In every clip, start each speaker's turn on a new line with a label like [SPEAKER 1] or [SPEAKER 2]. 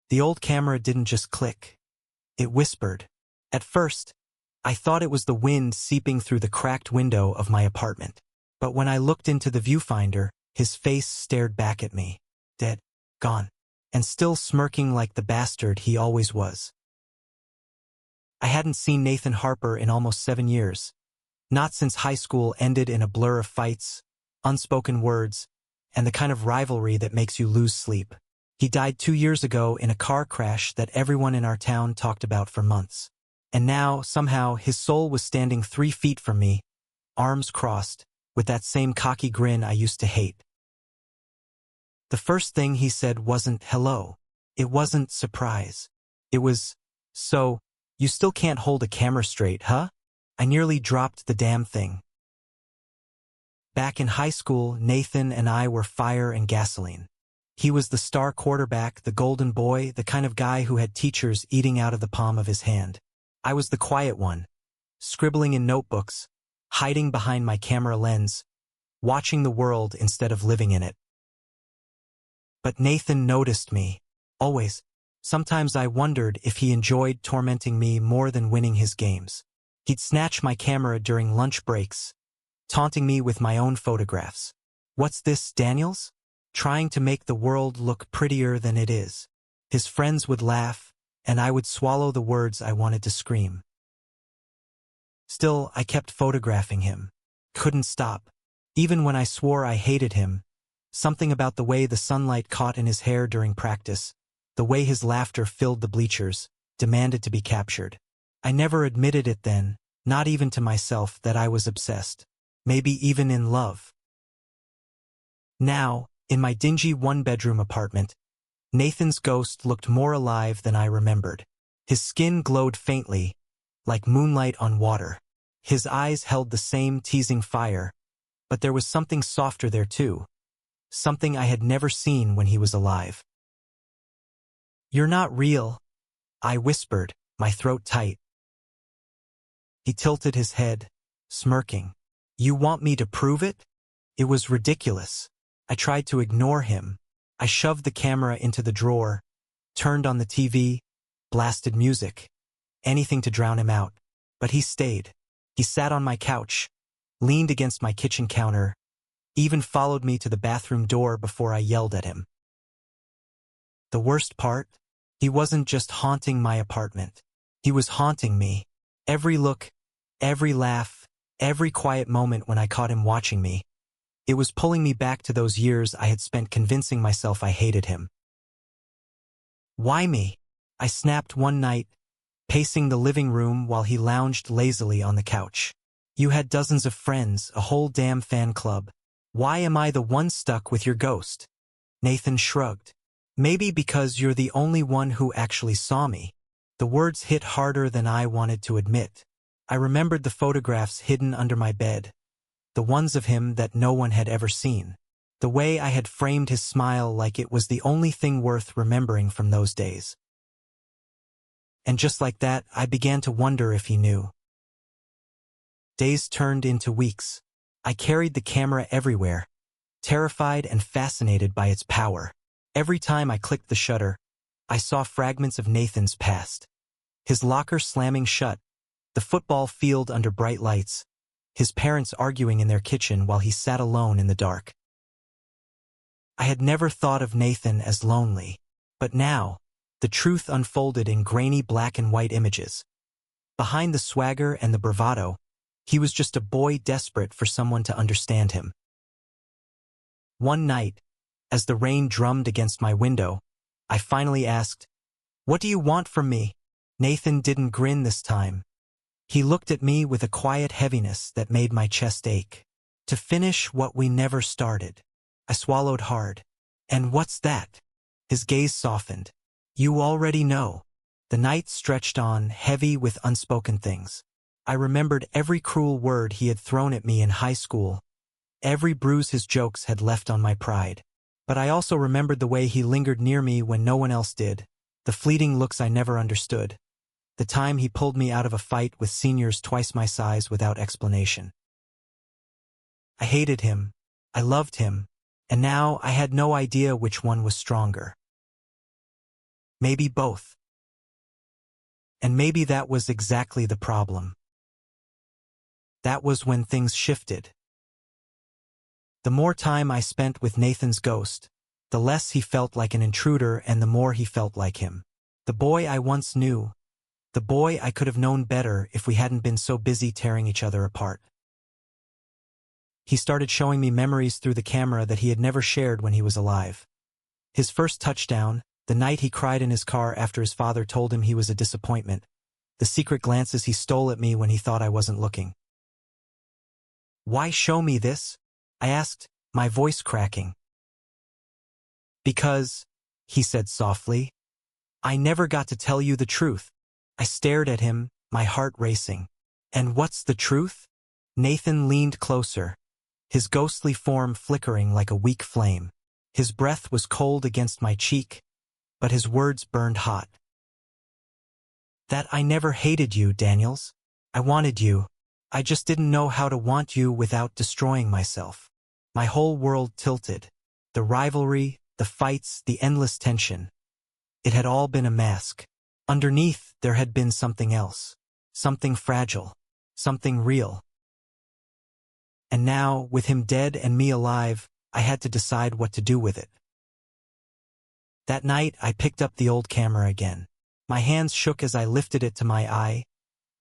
[SPEAKER 1] The old camera didn't just click. It whispered. At first, I thought it was the wind seeping through the cracked window of my apartment. But when I looked into the viewfinder, his face stared back at me. Dead. Gone. And still smirking like the bastard he always was. I hadn't seen Nathan Harper in almost 7 years. Not since high school ended in a blur of fights, unspoken words, and the kind of rivalry that makes you lose sleep. He died 2 years ago in a car crash that everyone in our town talked about for months. And now, somehow, his soul was standing 3 feet from me, arms crossed, with that same cocky grin I used to hate. The first thing he said wasn't hello. It wasn't surprise. It was, so, you still can't hold a camera straight, huh? I nearly dropped the damn thing. Back in high school, Nathan and I were fire and gasoline. He was the star quarterback, the golden boy, the kind of guy who had teachers eating out of the palm of his hand. I was the quiet one, scribbling in notebooks, hiding behind my camera lens, watching the world instead of living in it. But Nathan noticed me, always. Sometimes I wondered if he enjoyed tormenting me more than winning his games. He'd snatch my camera during lunch breaks, taunting me with my own photographs. What's this, Daniels? Trying to make the world look prettier than it is. His friends would laugh, and I would swallow the words I wanted to scream. Still, I kept photographing him. Couldn't stop. Even when I swore I hated him, something about the way the sunlight caught in his hair during practice, the way his laughter filled the bleachers, demanded to be captured. I never admitted it then, not even to myself, that I was obsessed. Maybe even in love. Now, in my dingy one-bedroom apartment, Nathan's ghost looked more alive than I remembered. His skin glowed faintly, like moonlight on water. His eyes held the same teasing fire, but there was something softer there too. Something I had never seen when he was alive. "You're not real," I whispered, my throat tight. He tilted his head, smirking. "You want me to prove it?" It was ridiculous. I tried to ignore him. I shoved the camera into the drawer, turned on the TV, blasted music. Anything to drown him out. But he stayed. He sat on my couch, leaned against my kitchen counter, even followed me to the bathroom door before I yelled at him. The worst part? He wasn't just haunting my apartment. He was haunting me. Every look, every laugh, every quiet moment when I caught him watching me. It was pulling me back to those years I had spent convincing myself I hated him. "Why me?" I snapped one night, pacing the living room while he lounged lazily on the couch. "You had dozens of friends, a whole damn fan club. Why am I the one stuck with your ghost?" Nathan shrugged. "Maybe because you're the only one who actually saw me." The words hit harder than I wanted to admit. I remembered the photographs hidden under my bed, the ones of him that no one had ever seen. The way I had framed his smile like it was the only thing worth remembering from those days. And just like that, I began to wonder if he knew. Days turned into weeks. I carried the camera everywhere, terrified and fascinated by its power. Every time I clicked the shutter, I saw fragments of Nathan's past. His locker slamming shut, the football field under bright lights, his parents arguing in their kitchen while he sat alone in the dark. I had never thought of Nathan as lonely, but now, the truth unfolded in grainy black and white images. Behind the swagger and the bravado, he was just a boy desperate for someone to understand him. One night, as the rain drummed against my window, I finally asked, "What do you want from me?" Nathan didn't grin this time. He looked at me with a quiet heaviness that made my chest ache. "To finish what we never started." I swallowed hard. "And what's that?" His gaze softened. "You already know." The night stretched on, heavy with unspoken things. I remembered every cruel word he had thrown at me in high school, every bruise his jokes had left on my pride. But I also remembered the way he lingered near me when no one else did, the fleeting looks I never understood, the time he pulled me out of a fight with seniors twice my size without explanation. I hated him, I loved him, and now I had no idea which one was stronger. Maybe both. And maybe that was exactly the problem. That was when things shifted. The more time I spent with Nathan's ghost, the less he felt like an intruder and the more he felt like him. The boy I once knew. The boy I could have known better if we hadn't been so busy tearing each other apart. He started showing me memories through the camera that he had never shared when he was alive. His first touchdown, the night he cried in his car after his father told him he was a disappointment. The secret glances he stole at me when he thought I wasn't looking. "Why show me this?" I asked, my voice cracking. "Because," he said softly, "I never got to tell you the truth." I stared at him, my heart racing. "And what's the truth?" Nathan leaned closer, his ghostly form flickering like a weak flame. His breath was cold against my cheek, but his words burned hot. "That I never hated you, Daniels. I wanted you. I just didn't know how to want you without destroying myself." My whole world tilted. The rivalry, the fights, the endless tension. It had all been a mask. Underneath, there had been something else. Something fragile. Something real. And now, with him dead and me alive, I had to decide what to do with it. That night, I picked up the old camera again. My hands shook as I lifted it to my eye,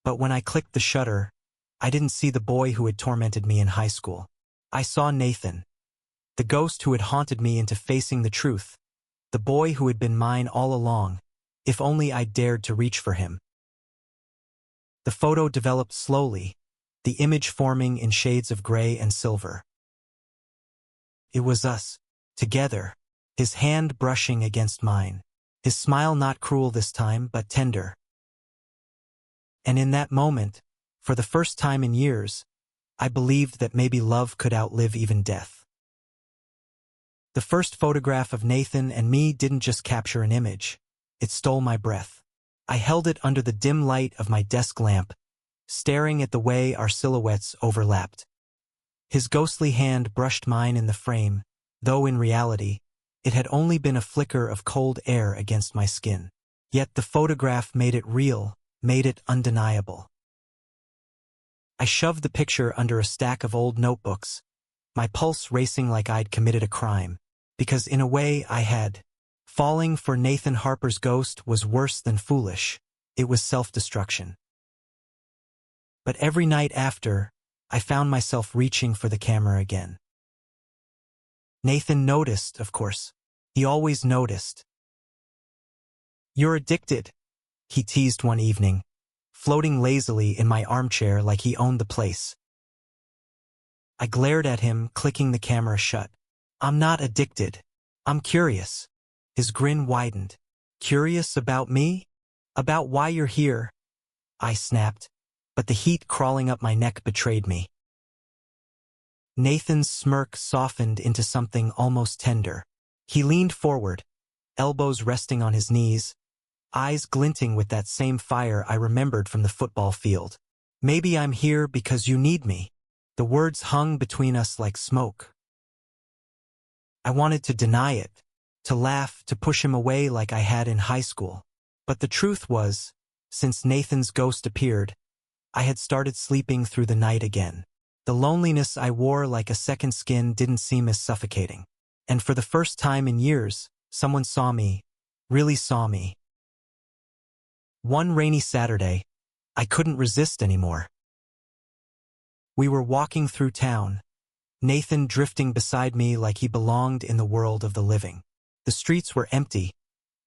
[SPEAKER 1] but when I clicked the shutter, I didn't see the boy who had tormented me in high school. I saw Nathan, the ghost who had haunted me into facing the truth, the boy who had been mine all along, if only I dared to reach for him. The photo developed slowly, the image forming in shades of gray and silver. It was us, together, his hand brushing against mine, his smile not cruel this time but tender. And in that moment, for the first time in years, I believed that maybe love could outlive even death. The first photograph of Nathan and me didn't just capture an image, it stole my breath. I held it under the dim light of my desk lamp, staring at the way our silhouettes overlapped. His ghostly hand brushed mine in the frame, though in reality, it had only been a flicker of cold air against my skin. Yet the photograph made it real, made it undeniable. I shoved the picture under a stack of old notebooks, my pulse racing like I'd committed a crime, because in a way I had. Falling for Nathan Harper's ghost was worse than foolish. It was self-destruction. But every night after, I found myself reaching for the camera again. Nathan noticed, of course. He always noticed. "You're addicted," he teased one evening, floating lazily in my armchair like he owned the place. I glared at him, clicking the camera shut. "I'm not addicted. I'm curious." His grin widened. "Curious about me? About why you're here?" I snapped, but the heat crawling up my neck betrayed me. Nathan's smirk softened into something almost tender. He leaned forward, elbows resting on his knees, eyes glinting with that same fire I remembered from the football field. "Maybe I'm here because you need me." The words hung between us like smoke. I wanted to deny it, to laugh, to push him away like I had in high school. But the truth was, since Nathan's ghost appeared, I had started sleeping through the night again. The loneliness I wore like a second skin didn't seem as suffocating. And for the first time in years, someone saw me, really saw me. One rainy Saturday, I couldn't resist anymore. We were walking through town, Nathan drifting beside me like he belonged in the world of the living. The streets were empty,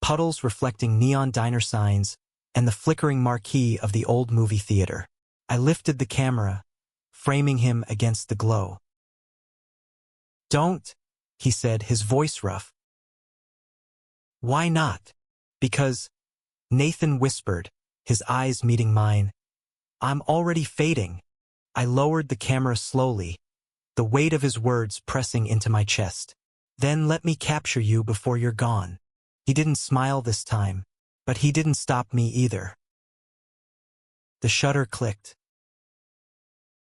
[SPEAKER 1] puddles reflecting neon diner signs, and the flickering marquee of the old movie theater. I lifted the camera, framing him against the glow. "Don't," he said, his voice rough. "Why not?" "Because," Nathan whispered, his eyes meeting mine, "I'm already fading." I lowered the camera slowly, the weight of his words pressing into my chest. "Then let me capture you before you're gone." He didn't smile this time, but he didn't stop me either. The shutter clicked.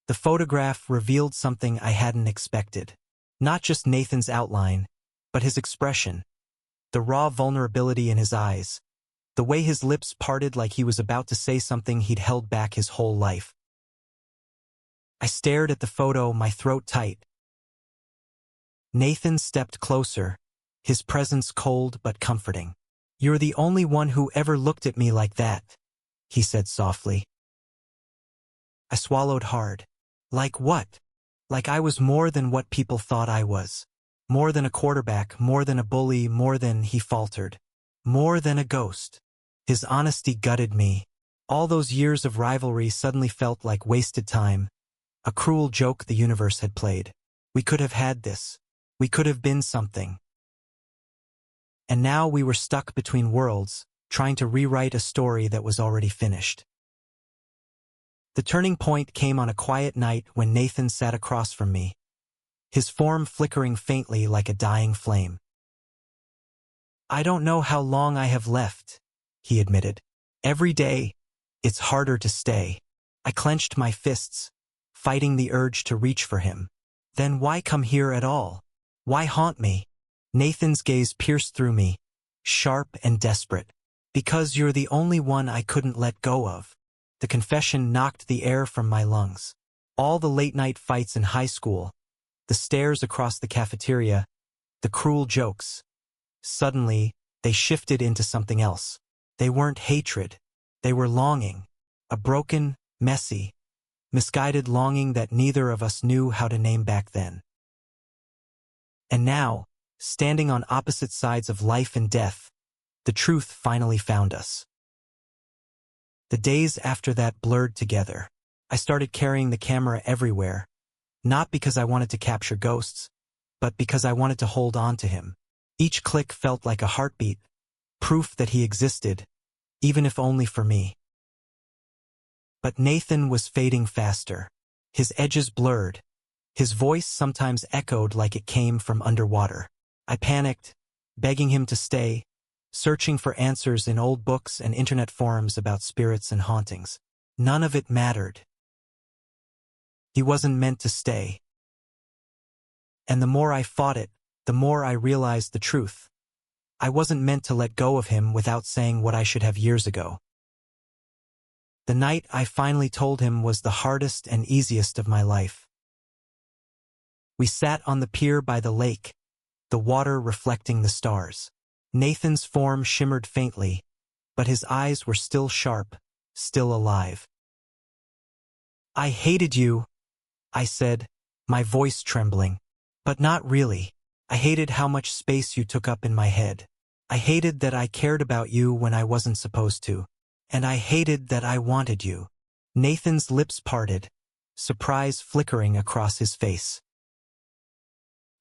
[SPEAKER 1] The photograph revealed something I hadn't expected. Not just Nathan's outline, but his expression, the raw vulnerability in his eyes, the way his lips parted like he was about to say something he'd held back his whole life. I stared at the photo, my throat tight. Nathan stepped closer, his presence cold but comforting. "You're the only one who ever looked at me like that," he said softly. I swallowed hard. Like what? Like I was more than what people thought I was. More than a quarterback, more than a bully, more than, he faltered. More than a ghost. His honesty gutted me. All those years of rivalry suddenly felt like wasted time, a cruel joke the universe had played. We could have had this. We could have been something. And now we were stuck between worlds, trying to rewrite a story that was already finished. The turning point came on a quiet night when Nathan sat across from me, his form flickering faintly like a dying flame. "I don't know how long I have left," he admitted. "Every day, it's harder to stay." I clenched my fists, fighting the urge to reach for him. "Then why come here at all? Why haunt me?" Nathan's gaze pierced through me, sharp and desperate. "Because you're the only one I couldn't let go of." The confession knocked the air from my lungs. All the late-night fights in high school, the stares across the cafeteria, the cruel jokes. Suddenly, they shifted into something else. They weren't hatred. They were longing. A broken, messy, misguided longing that neither of us knew how to name back then. And now, standing on opposite sides of life and death, the truth finally found us. The days after that blurred together. I started carrying the camera everywhere, not because I wanted to capture ghosts, but because I wanted to hold on to him. Each click felt like a heartbeat, proof that he existed, even if only for me. But Nathan was fading faster. His edges blurred. His voice sometimes echoed like it came from underwater. I panicked, begging him to stay, searching for answers in old books and internet forums about spirits and hauntings. None of it mattered. He wasn't meant to stay. And the more I fought it, the more I realized the truth. I wasn't meant to let go of him without saying what I should have years ago. The night I finally told him was the hardest and easiest of my life. We sat on the pier by the lake, the water reflecting the stars. Nathan's form shimmered faintly, but his eyes were still sharp, still alive. "I hated you," I said, my voice trembling. "But not really. I hated how much space you took up in my head. I hated that I cared about you when I wasn't supposed to. And I hated that I wanted you." Nathan's lips parted, surprise flickering across his face.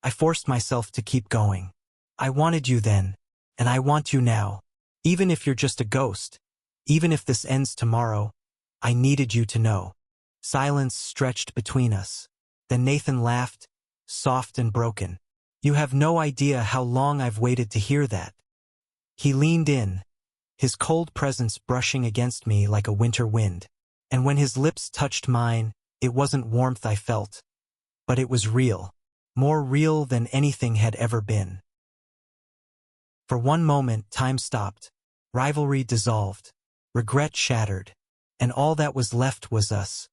[SPEAKER 1] I forced myself to keep going. "I wanted you then, and I want you now. Even if you're just a ghost, even if this ends tomorrow, I needed you to know." Silence stretched between us. Then Nathan laughed, soft and broken. "You have no idea how long I've waited to hear that." He leaned in, his cold presence brushing against me like a winter wind. And when his lips touched mine, it wasn't warmth I felt, but it was real, more real than anything had ever been. For one moment, time stopped, rivalry dissolved, regret shattered, and all that was left was us.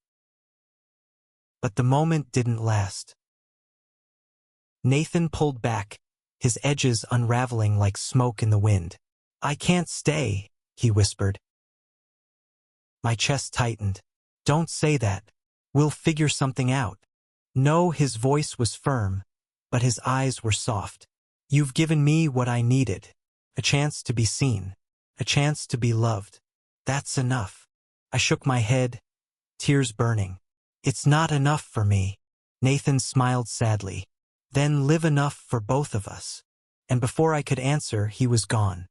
[SPEAKER 1] But the moment didn't last. Nathan pulled back, his edges unraveling like smoke in the wind. "I can't stay," he whispered. My chest tightened. "Don't say that. We'll figure something out." No, his voice was firm, but his eyes were soft. "You've given me what I needed. A chance to be seen. A chance to be loved. That's enough." I shook my head, tears burning. "It's not enough for me." Nathan smiled sadly. "Then live enough for both of us." And before I could answer, he was gone.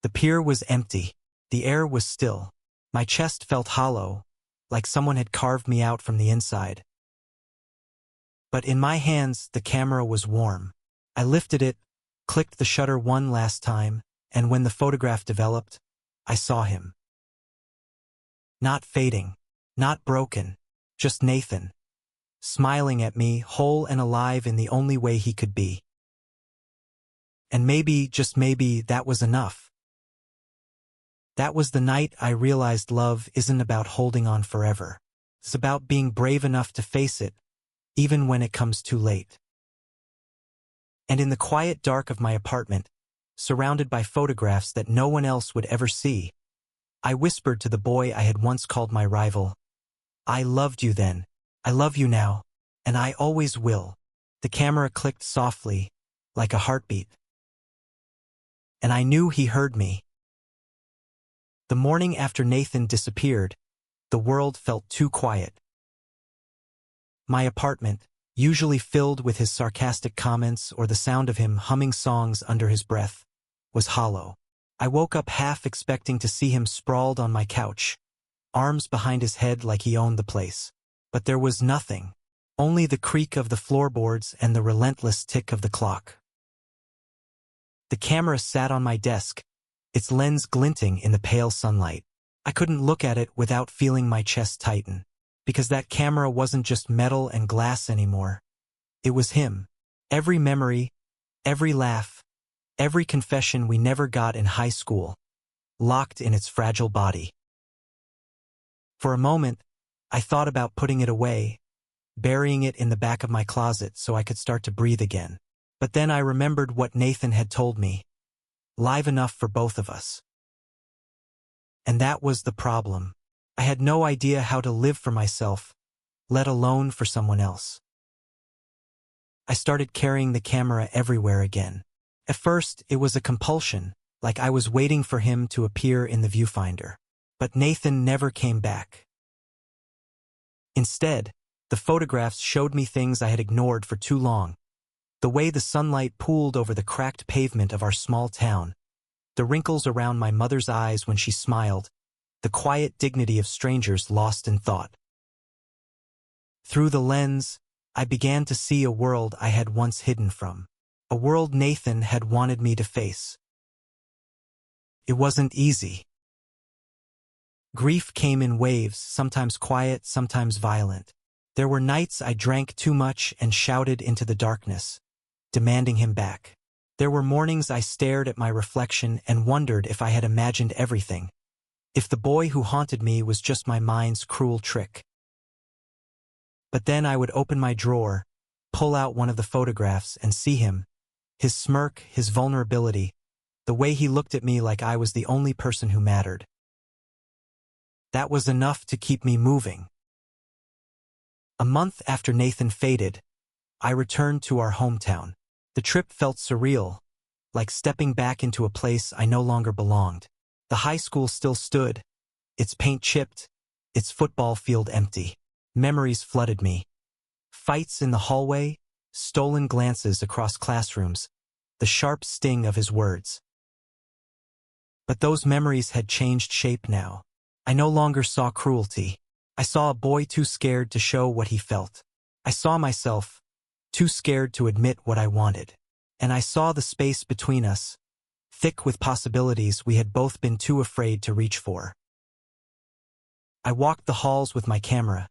[SPEAKER 1] The pier was empty. The air was still. My chest felt hollow, like someone had carved me out from the inside. But in my hands, the camera was warm. I lifted it, clicked the shutter one last time, and when the photograph developed, I saw him. Not fading, not broken, just Nathan, smiling at me, whole and alive in the only way he could be. And maybe, just maybe, that was enough. That was the night I realized love isn't about holding on forever. It's about being brave enough to face it, even when it comes too late. And in the quiet dark of my apartment, surrounded by photographs that no one else would ever see, I whispered to the boy I had once called my rival, "I loved you then, I love you now, and I always will." The camera clicked softly, like a heartbeat. And I knew he heard me. The morning after Nathan disappeared, the world felt too quiet. My apartment, usually filled with his sarcastic comments or the sound of him humming songs under his breath, was hollow. I woke up half expecting to see him sprawled on my couch, arms behind his head like he owned the place. But there was nothing, only the creak of the floorboards and the relentless tick of the clock. The camera sat on my desk, its lens glinting in the pale sunlight. I couldn't look at it without feeling my chest tighten, because that camera wasn't just metal and glass anymore. It was him. Every memory, every laugh, every confession we never got in high school, locked in its fragile body. For a moment, I thought about putting it away, burying it in the back of my closet so I could start to breathe again. But then I remembered what Nathan had told me. Live enough for both of us. And that was the problem. I had no idea how to live for myself, let alone for someone else. I started carrying the camera everywhere again. At first, it was a compulsion, like I was waiting for him to appear in the viewfinder. But Nathan never came back. Instead, the photographs showed me things I had ignored for too long. The way the sunlight pooled over the cracked pavement of our small town, the wrinkles around my mother's eyes when she smiled, the quiet dignity of strangers lost in thought. Through the lens, I began to see a world I had once hidden from, a world Nathan had wanted me to face. It wasn't easy. Grief came in waves, sometimes quiet, sometimes violent. There were nights I drank too much and shouted into the darkness, demanding him back. There were mornings I stared at my reflection and wondered if I had imagined everything, if the boy who haunted me was just my mind's cruel trick. But then I would open my drawer, pull out one of the photographs and see him, his smirk, his vulnerability, the way he looked at me like I was the only person who mattered. That was enough to keep me moving. A month after Nathan faded, I returned to our hometown. The trip felt surreal, like stepping back into a place I no longer belonged. The high school still stood, its paint chipped, its football field empty. Memories flooded me. Fights in the hallway, stolen glances across classrooms, the sharp sting of his words. But those memories had changed shape now. I no longer saw cruelty. I saw a boy too scared to show what he felt. I saw myself, too scared to admit what I wanted. And I saw the space between us, thick with possibilities we had both been too afraid to reach for. I walked the halls with my camera,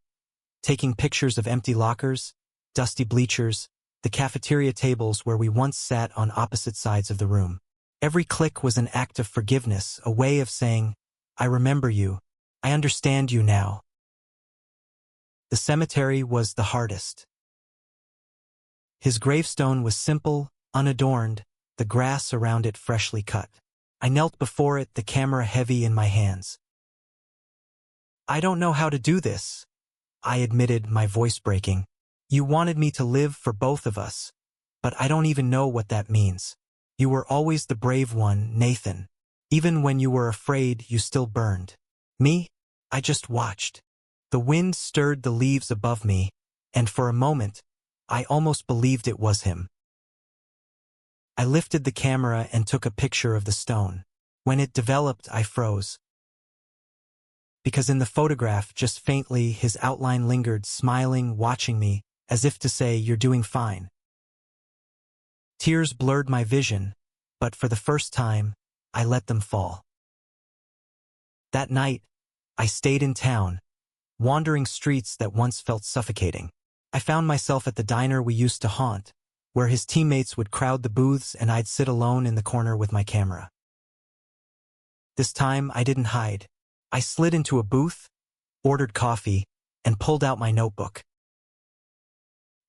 [SPEAKER 1] taking pictures of empty lockers, dusty bleachers, the cafeteria tables where we once sat on opposite sides of the room. Every click was an act of forgiveness, a way of saying, "I remember you, I understand you now." The cemetery was the hardest. His gravestone was simple, unadorned, the grass around it freshly cut. I knelt before it, the camera heavy in my hands. "I don't know how to do this," I admitted, my voice breaking. "You wanted me to live for both of us, but I don't even know what that means. You were always the brave one, Nathan. Even when you were afraid, you still burned. Me? I just watched." The wind stirred the leaves above me, and for a moment, I almost believed it was him. I lifted the camera and took a picture of the stone. When it developed, I froze. Because in the photograph, just faintly, his outline lingered, smiling, watching me, as if to say, "You're doing fine." Tears blurred my vision, but for the first time, I let them fall. That night, I stayed in town, wandering streets that once felt suffocating. I found myself at the diner we used to haunt, where his teammates would crowd the booths and I'd sit alone in the corner with my camera. This time I didn't hide. I slid into a booth, ordered coffee, and pulled out my notebook.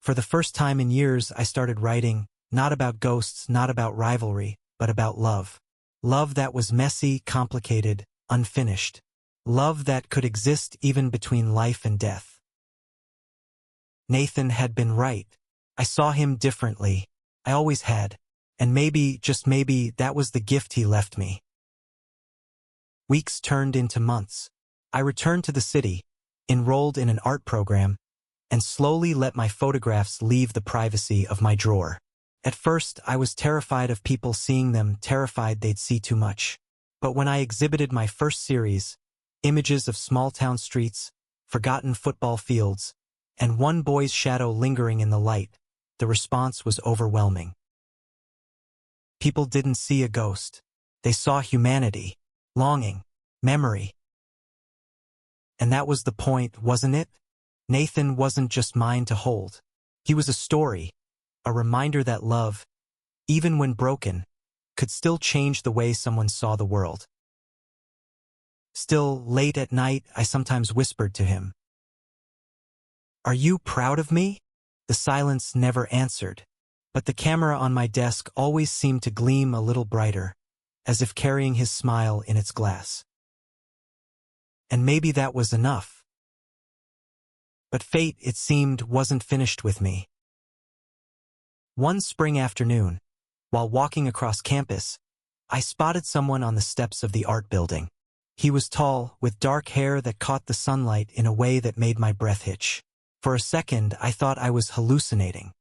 [SPEAKER 1] For the first time in years, I started writing, not about ghosts, not about rivalry, but about love. Love that was messy, complicated, unfinished. Love that could exist even between life and death. Nathan had been right. I saw him differently. I always had. And maybe, just maybe, that was the gift he left me. Weeks turned into months. I returned to the city, enrolled in an art program, and slowly let my photographs leave the privacy of my drawer. At first, I was terrified of people seeing them, terrified they'd see too much. But when I exhibited my first series, images of small-town streets, forgotten football fields, and one boy's shadow lingering in the light, the response was overwhelming. People didn't see a ghost. They saw humanity, longing, memory. And that was the point, wasn't it? Nathan wasn't just mine to hold. He was a story, a reminder that love, even when broken, could still change the way someone saw the world. Still, late at night, I sometimes whispered to him, "Are you proud of me?" The silence never answered, but the camera on my desk always seemed to gleam a little brighter, as if carrying his smile in its glass. And maybe that was enough. But fate, it seemed, wasn't finished with me. One spring afternoon, while walking across campus, I spotted someone on the steps of the art building. He was tall, with dark hair that caught the sunlight in a way that made my breath hitch. For a second, I thought I was hallucinating.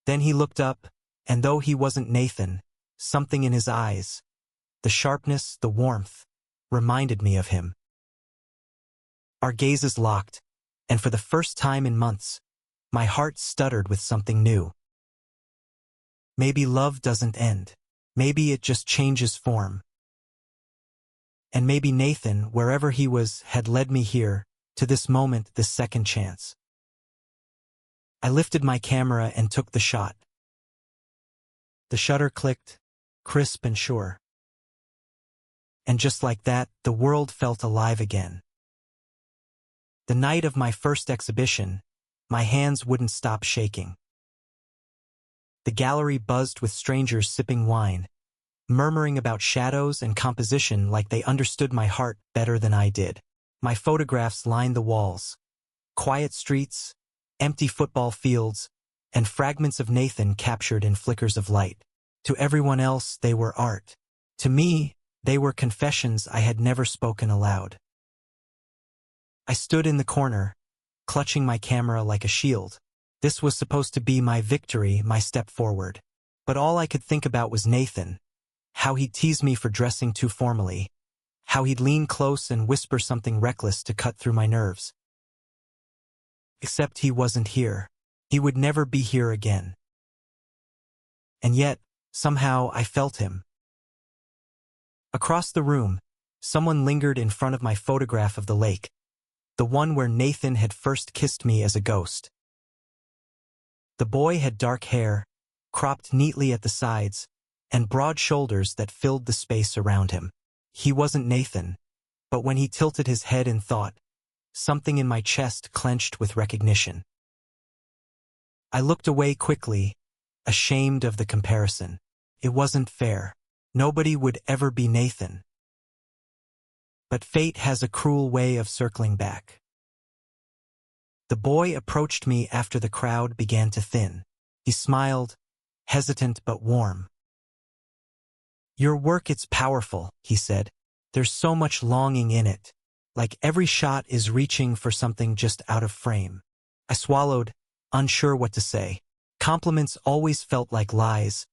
[SPEAKER 1] Then he looked up, and though he wasn't Nathan, something in his eyes, the sharpness, the warmth, reminded me of him. Our gazes locked, and for the first time in months, my heart stuttered with something new. Maybe love doesn't end. Maybe it just changes form. And maybe Nathan, wherever he was, had led me here, to this moment, this second chance. I lifted my camera and took the shot. The shutter clicked, crisp and sure. And just like that, the world felt alive again. The night of my first exhibition, my hands wouldn't stop shaking. The gallery buzzed with strangers sipping wine, murmuring about shadows and composition like they understood my heart better than I did. My photographs lined the walls. Quiet streets, empty football fields, and fragments of Nathan captured in flickers of light. To everyone else, they were art. To me, they were confessions I had never spoken aloud. I stood in the corner, clutching my camera like a shield. This was supposed to be my victory, my step forward. But all I could think about was Nathan, how he'd tease me for dressing too formally, how he'd lean close and whisper something reckless to cut through my nerves. Except he wasn't here. He would never be here again. And yet, somehow I felt him. Across the room, someone lingered in front of my photograph of the lake, the one where Nathan had first kissed me as a ghost. The boy had dark hair, cropped neatly at the sides, and broad shoulders that filled the space around him. He wasn't Nathan, but when he tilted his head in thought, something in my chest clenched with recognition. I looked away quickly, ashamed of the comparison. It wasn't fair. Nobody would ever be Nathan. But fate has a cruel way of circling back. The boy approached me after the crowd began to thin. He smiled, hesitant but warm. "Your work, it's powerful," he said. "There's so much longing in it. Like every shot is reaching for something just out of frame." I swallowed, unsure what to say. Compliments always felt like lies,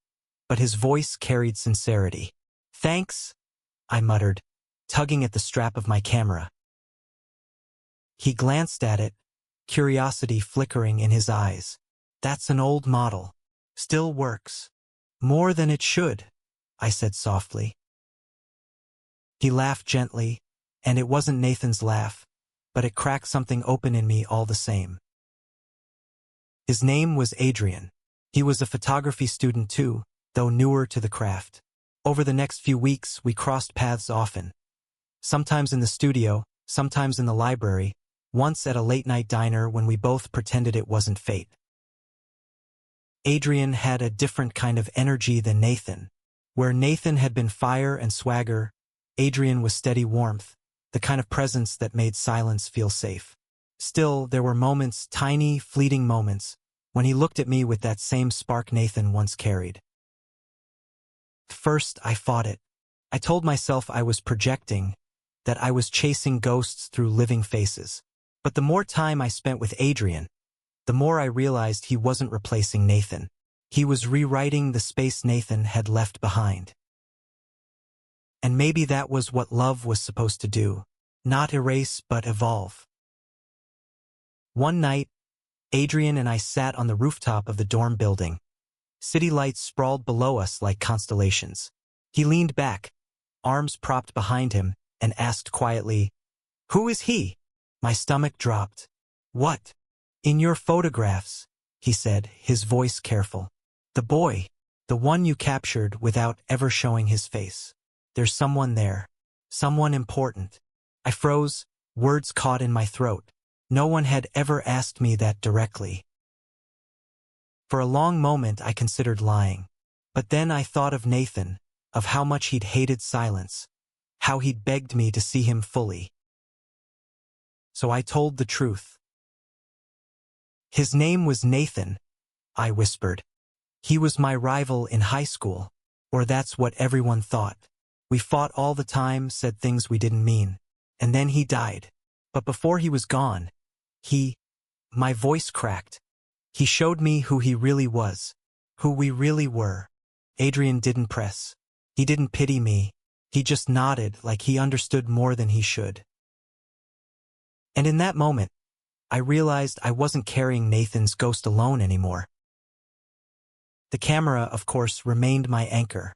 [SPEAKER 1] but his voice carried sincerity. "Thanks," I muttered, tugging at the strap of my camera. He glanced at it, curiosity flickering in his eyes. "That's an old model. Still works. More than it should," I said softly. He laughed gently, and it wasn't Nathan's laugh, but it cracked something open in me all the same. His name was Adrian. He was a photography student too, though newer to the craft. Over the next few weeks, we crossed paths often. Sometimes in the studio, sometimes in the library, once at a late-night diner when we both pretended it wasn't fate. Adrian had a different kind of energy than Nathan. Where Nathan had been fire and swagger, Adrian was steady warmth, the kind of presence that made silence feel safe. Still, there were moments, tiny, fleeting moments, when he looked at me with that same spark Nathan once carried. First, I fought it. I told myself I was projecting, that I was chasing ghosts through living faces. But the more time I spent with Adrian, the more I realized he wasn't replacing Nathan. He was rewriting the space Nathan had left behind. And maybe that was what love was supposed to do, not erase but evolve. One night, Adrian and I sat on the rooftop of the dorm building. City lights sprawled below us like constellations. He leaned back, arms propped behind him, and asked quietly, "Who is he?" My stomach dropped. "What?" "In your photographs," he said, his voice careful. "The boy, the one you captured without ever showing his face. There's someone there. Someone important." I froze, words caught in my throat. No one had ever asked me that directly. For a long moment I considered lying. But then I thought of Nathan, of how much he'd hated silence, how he'd begged me to see him fully. So I told the truth. "His name was Nathan," I whispered. "He was my rival in high school, or that's what everyone thought. We fought all the time, said things we didn't mean. And then he died. But before he was gone, my voice cracked. He showed me who he really was, who we really were." Adrian didn't press. He didn't pity me. He just nodded like he understood more than he should. And in that moment, I realized I wasn't carrying Nathan's ghost alone anymore. The camera, of course, remained my anchor.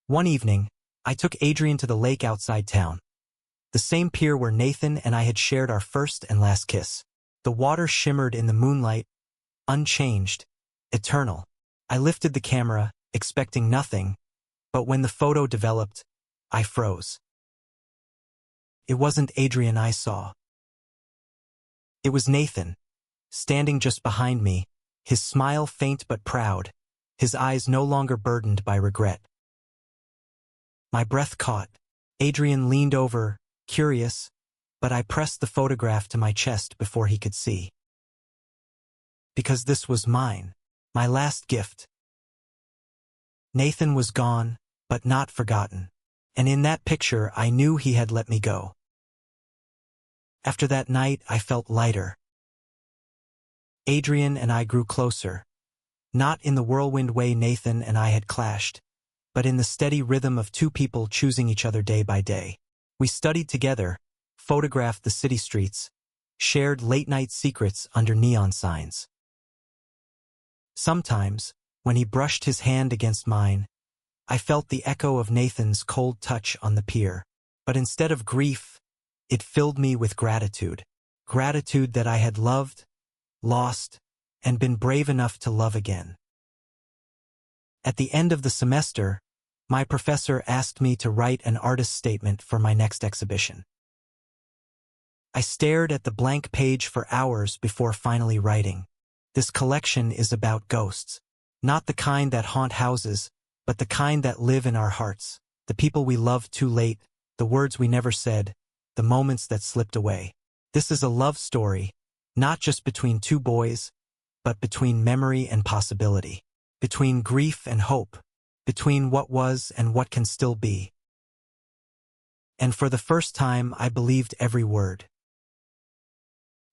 [SPEAKER 1] One evening, I took Adrian to the lake outside town. The same pier where Nathan and I had shared our first and last kiss. The water shimmered in the moonlight, unchanged, eternal. I lifted the camera, expecting nothing, but when the photo developed, I froze. It wasn't Adrian I saw. It was Nathan, standing just behind me, his smile faint but proud, his eyes no longer burdened by regret. My breath caught. Adrian leaned over, curious, but I pressed the photograph to my chest before he could see. Because this was mine, my last gift. Nathan was gone, but not forgotten, and in that picture I knew he had let me go. After that night I felt lighter. Adrian and I grew closer, not in the whirlwind way Nathan and I had clashed, but in the steady rhythm of two people choosing each other day by day. We studied together, photographed the city streets, shared late-night secrets under neon signs. Sometimes, when he brushed his hand against mine, I felt the echo of Nathan's cold touch on the pier. But instead of grief, it filled me with gratitude. Gratitude that I had loved, lost, and been brave enough to love again. At the end of the semester, my professor asked me to write an artist statement for my next exhibition. I stared at the blank page for hours before finally writing. This collection is about ghosts. Not the kind that haunt houses, but the kind that live in our hearts. The people we loved too late, the words we never said, the moments that slipped away. This is a love story, not just between two boys, but between memory and possibility. Between grief and hope. Between what was and what can still be. And for the first time, I believed every word.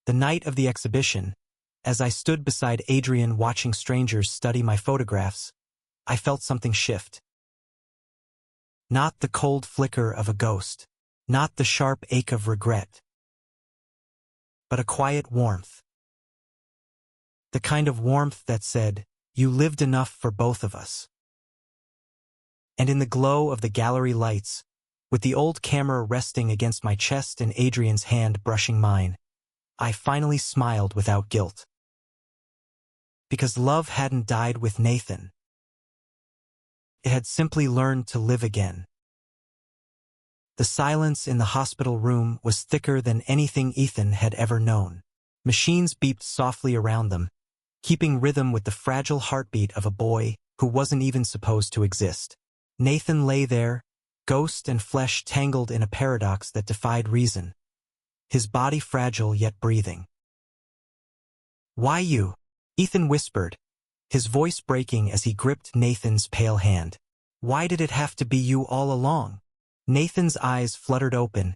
[SPEAKER 1] The night of the exhibition, as I stood beside Adrian watching strangers study my photographs, I felt something shift. Not the cold flicker of a ghost, not the sharp ache of regret, but a quiet warmth. The kind of warmth that said, "You lived enough for both of us." And in the glow of the gallery lights, with the old camera resting against my chest and Adrian's hand brushing mine, I finally smiled without guilt. Because love hadn't died with Nathan. It had simply learned to live again. The silence in the hospital room was thicker than anything Ethan had ever known. Machines beeped softly around them, keeping rhythm with the fragile heartbeat of a boy who wasn't even supposed to exist. Nathan lay there, ghost and flesh tangled in a paradox that defied reason, his body fragile yet breathing. "Why you?" Ethan whispered, his voice breaking as he gripped Nathan's pale hand. "Why did it have to be you all along?" Nathan's eyes fluttered open,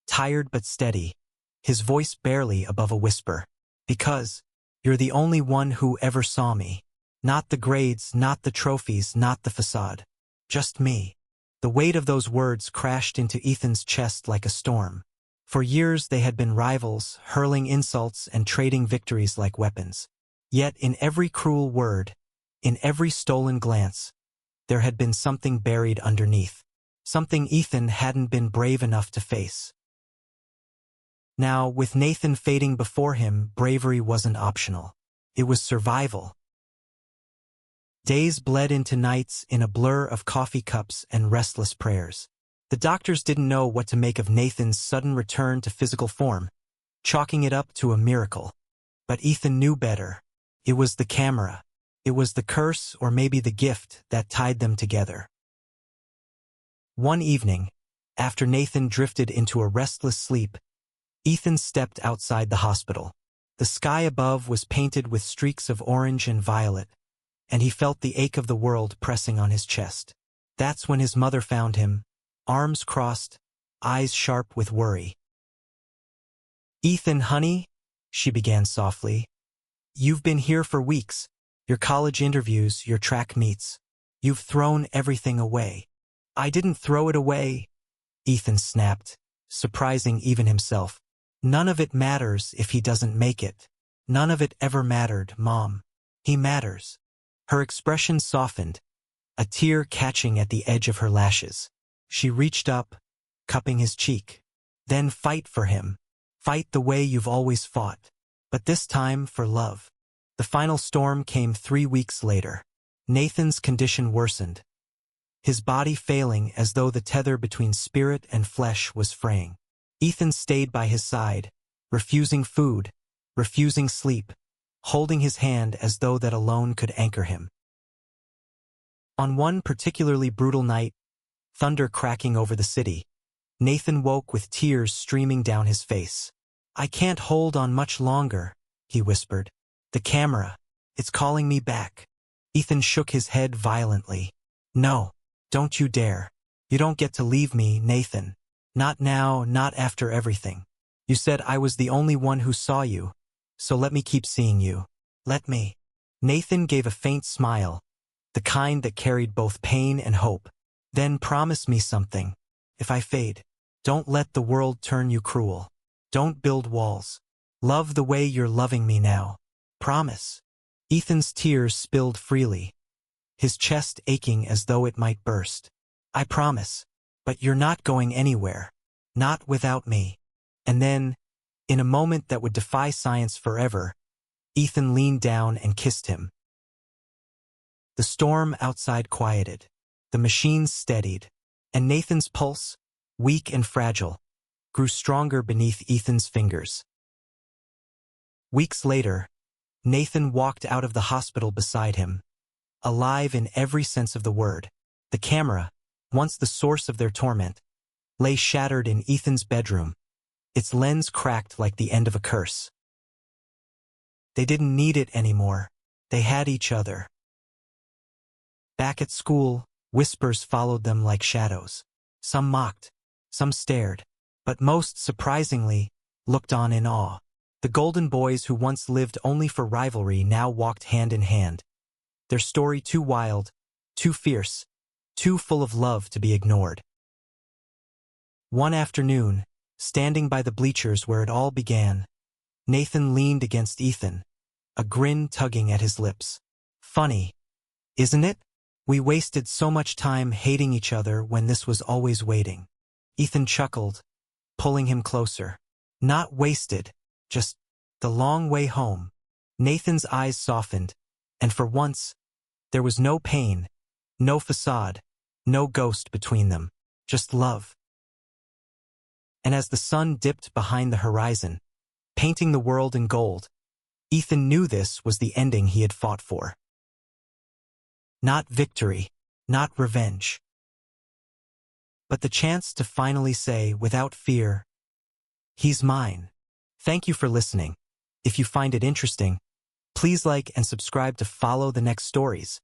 [SPEAKER 1] tired but steady, his voice barely above a whisper. "Because you're the only one who ever saw me. Not the grades, not the trophies, not the facade. Just me." The weight of those words crashed into Ethan's chest like a storm. For years they had been rivals, hurling insults and trading victories like weapons. Yet in every cruel word, in every stolen glance, there had been something buried underneath. Something Ethan hadn't been brave enough to face. Now, with Nathan fading before him, bravery wasn't optional. It was survival. Days bled into nights in a blur of coffee cups and restless prayers. The doctors didn't know what to make of Nathan's sudden return to physical form, chalking it up to a miracle. But Ethan knew better. It was the camera. It was the curse, or maybe the gift, that tied them together. One evening, after Nathan drifted into a restless sleep, Ethan stepped outside the hospital. The sky above was painted with streaks of orange and violet, and he felt the ache of the world pressing on his chest. That's when his mother found him, arms crossed, eyes sharp with worry. "Ethan, honey," she began softly, "you've been here for weeks. Your college interviews, your track meets. You've thrown everything away." "I didn't throw it away," Ethan snapped, surprising even himself. "None of it matters if he doesn't make it. None of it ever mattered, Mom. He matters." Her expression softened, a tear catching at the edge of her lashes. She reached up, cupping his cheek. "Then fight for him. Fight the way you've always fought. But this time for love." The final storm came 3 weeks later. Nathan's condition worsened, his body failing as though the tether between spirit and flesh was fraying. Ethan stayed by his side, refusing food, refusing sleep, holding his hand as though that alone could anchor him. On one particularly brutal night, thunder cracking over the city, Nathan woke with tears streaming down his face. "I can't hold on much longer," he whispered. "The camera, it's calling me back." Ethan shook his head violently. "No, don't you dare. You don't get to leave me, Nathan. Not now, not after everything. You said I was the only one who saw you, so let me keep seeing you. Let me." Nathan gave a faint smile, the kind that carried both pain and hope. "Then promise me something. If I fade, don't let the world turn you cruel. Don't build walls. Love the way you're loving me now. Promise." Ethan's tears spilled freely, his chest aching as though it might burst. "I promise. But you're not going anywhere. Not without me." And then, in a moment that would defy science forever, Ethan leaned down and kissed him. The storm outside quieted, the machines steadied, and Nathan's pulse, weak and fragile, grew stronger beneath Ethan's fingers. Weeks later, Nathan walked out of the hospital beside him, alive in every sense of the word. The camera, once the source of their torment, lay shattered in Ethan's bedroom, its lens cracked like the end of a curse. They didn't need it anymore. They had each other. Back at school, whispers followed them like shadows. Some mocked, some stared, but most surprisingly, looked on in awe. The Golden Boys who once lived only for rivalry now walked hand in hand, their story too wild, too fierce, too full of love to be ignored. One afternoon, standing by the bleachers where it all began, Nathan leaned against Ethan, a grin tugging at his lips. "Funny, isn't it? We wasted so much time hating each other when this was always waiting." Ethan chuckled, pulling him closer. "Not wasted, just the long way home." Nathan's eyes softened, and for once, there was no pain, No facade, no ghost between them, just love. And as the sun dipped behind the horizon, painting the world in gold, Ethan knew this was the ending he had fought for. Not victory, not revenge, but the chance to finally say, without fear, "He's mine." Thank you for listening. If you find it interesting, please like and subscribe to follow the next stories.